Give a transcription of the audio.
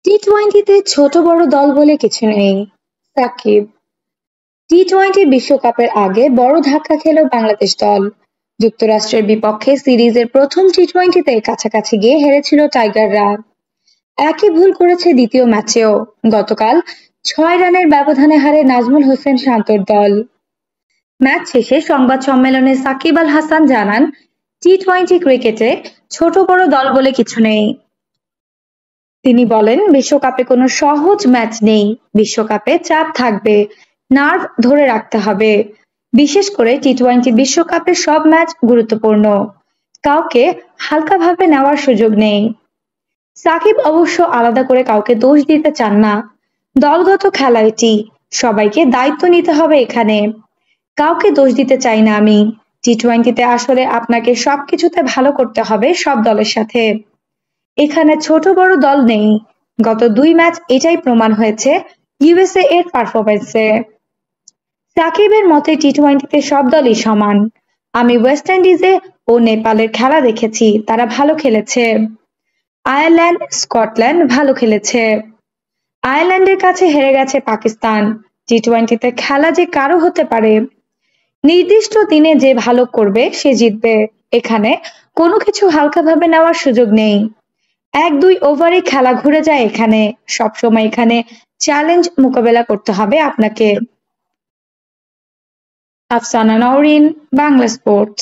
টি-টোয়েন্টিতে ছোট বড় দল বলে কিছু নেই। সাকিব। টি-টোয়েন্টি বিশ্বকাপের আগে বড় ধাক্কা খেল বাংলাদেশ দল। যুক্তরাষ্ট্রের বিপক্ষে সিরিজের প্রথম টি-টোয়েন্টিতে কাছাকাছি গিয়ে হেরেছিল টাইগাররা। একই ভুল করেছে দ্বিতীয় ম্যাচেও। গতকাল ৬ রানের ব্যবধানে হারে নাজমুল হোসেন শান্তর দল। ম্যাচ শেষে সংবাদ সম্মেলনে সাকিব আল হাসান জানান, টি-টোয়েন্টি ক্রিকেটে ছোট বড় দল বলে কিছু নেই। তিনি বলেন, বিশ্বকাপে কোনো সহজ ম্যাচ নেই। বিশ্বকাপে চাপ থাকবে, নার্ভ ধরে রাখতে হবে। বিশেষ করে টি-টোয়েন্টি বিশ্বকাপে সব ম্যাচ গুরুত্বপূর্ণ। কাউকে হালকাভাবে নেওয়ার সুযোগ নেই। সাকিব অবশ্য আলাদা করে কাউকে দোষ দিতে চান না। দলগত খেলা এটি, সবাইকে দায়িত্ব নিতে হবে এখানে। কাউকে দোষ দিতে চাই না আমি। টি-টোয়েন্টিতে আসলে আপনাকে সবকিছুতে ভালো করতে হবে সব দলের সাথে। এখানে ছোট বড় দল নেই। গত ২ ম্যাচ এটাই প্রমাণ হয়েছে ইউএসএ এর পারফরম্যান্সে। সাকিবের মতে টি-টোয়েন্টিতে সব দলই সমান। আমি ওয়েস্ট ইন্ডিজে ও নেপালের খেলা দেখেছি, তারা ভালো খেলেছে। আয়ারল্যান্ড, স্কটল্যান্ড ভালো খেলেছে। আয়ারল্যান্ডের কাছে হেরে গেছে পাকিস্তান। টি-টোয়েন্টিতে খেলা যে কারো হতে পারে। নির্দিষ্ট দিনে যে ভালো করবে সে জিতবে। এখানে কোনো কিছু হালকাভাবে নেওয়ার সুযোগ নেই। ১-২ ওভারে খেলা ঘুরে যায় এখানে। সবসময় এখানে চ্যালেঞ্জ মোকাবেলা করতে হবে আপনাকে। আফসানা নওরিন, বাংলা স্পোর্টস।